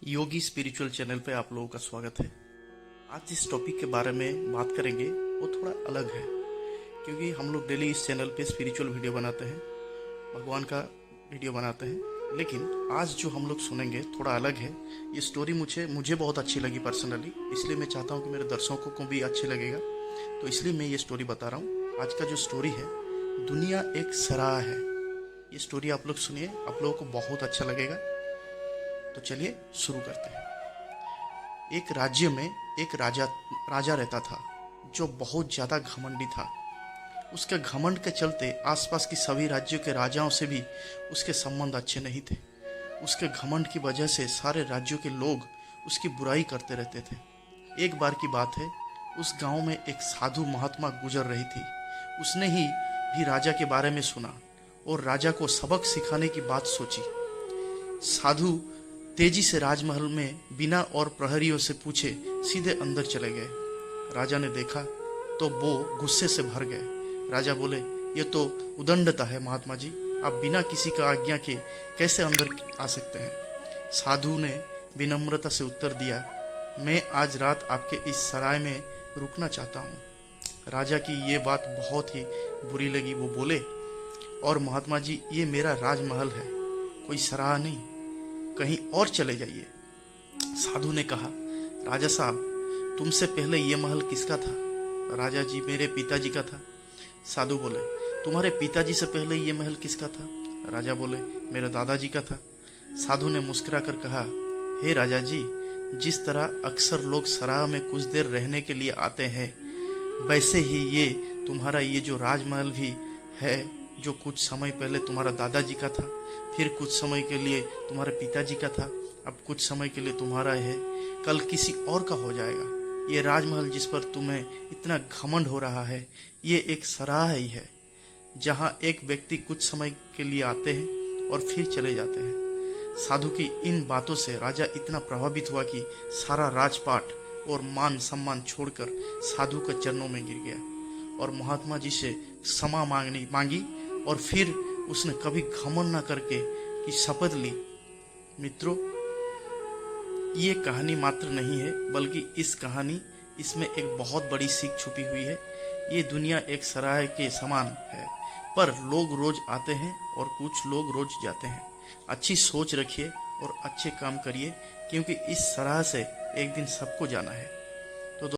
योगी spiritual channel पे आप लोगों का स्वागत है। आज जिस टॉपिक के बारे में बात करेंगे वो थोड़ा अलग है, क्योंकि हम लोग डेली इस चैनल पे स्पिरिचुअल वीडियो बनाते हैं, भगवान का वीडियो बनाते हैं। लेकिन आज जो हम लोग सुनेंगे थोड़ा अलग है। ये स्टोरी मुझे बहुत अच्छी लगी पर्सनली, इसलिए मैं चाहता हूँ कि मेरे दर्शकों को भी अच्छे लगेगा, तो इसलिए मैं ये स्टोरी बता रहा हूँ। आज का जो स्टोरी है, दुनिया एक सराह है। ये स्टोरी आप लोग सुनिए, आप लोगों को बहुत अच्छा लगेगा। तो चलिए शुरू करते हैं। एक राज्य में एक राजा रहता था जो बहुत ज़्यादा घमंडी था। उसके घमंड के चलते आसपास की सभी राज्यों के राजाओं से भी उसके संबंध अच्छे नहीं थे। उसके घमंड की वजह से सारे राज्यों के लोग उसकी बुराई करते रहते थे। एक बार की बात है, उस गांव में एक साधु महात्मा गुजर रही थी। उसने ही भी राजा के बारे में सुना और राजा को सबक सिखाने की बात सोची। साधु तेजी से राजमहल में बिना और प्रहरियों से पूछे सीधे अंदर चले गए। राजा ने देखा तो वो गुस्से से भर गए। राजा बोले, ये तो उदंडता है महात्मा जी, आप बिना किसी का आज्ञा के कैसे अंदर आ सकते हैं। साधु ने विनम्रता से उत्तर दिया, मैं आज रात आपके इस सराय में रुकना चाहता हूँ। राजा की ये बात बहुत ही बुरी लगी। वो बोले, और महात्मा जी, ये मेरा राजमहल है, कोई सराय नहीं, कहीं और चले जाइए। साधु ने कहा, राजा साहब, तुमसे पहले ये महल किसका था। राजा जी, मेरे पिताजी का था। साधु बोले, तुम्हारे पिताजी से पहले ये महल किसका था। राजा बोले, मेरे दादाजी का था। साधु ने मुस्कुरा कर कहा, हे राजा जी, जिस तरह अक्सर लोग सराह में कुछ देर रहने के लिए आते हैं, वैसे ही ये तुम्हारा ये जो राजमहल भी है, जो कुछ समय पहले तुम्हारा दादाजी का था, फिर कुछ समय के लिए तुम्हारे पिताजी का था, अब कुछ समय के लिए तुम्हारा है, कल किसी और का हो जाएगा। ये राजमहल जिस पर तुम्हें इतना घमंड हो रहा है, ये एक सराह ही है, जहाँ एक व्यक्ति कुछ समय के लिए आते हैं और फिर चले जाते हैं। साधु की इन बातों से राजा इतना प्रभावित हुआ कि सारा राजपाट और मान सम्मान छोड़कर साधु के चरणों में गिर गया और महात्मा जी से क्षमा मांगी और फिर उसने कभी घमंड न करके की शपथ ली। मित्रों, ये कहानी मात्र नहीं है, बल्कि इसमें एक बहुत बड़ी सीख छुपी हुई है। ये दुनिया एक सराह के समान है, पर लोग रोज आते हैं और कुछ लोग रोज जाते हैं। अच्छी सोच रखिए और अच्छे काम करिए, क्योंकि इस सराह से एक दिन सबको जाना है।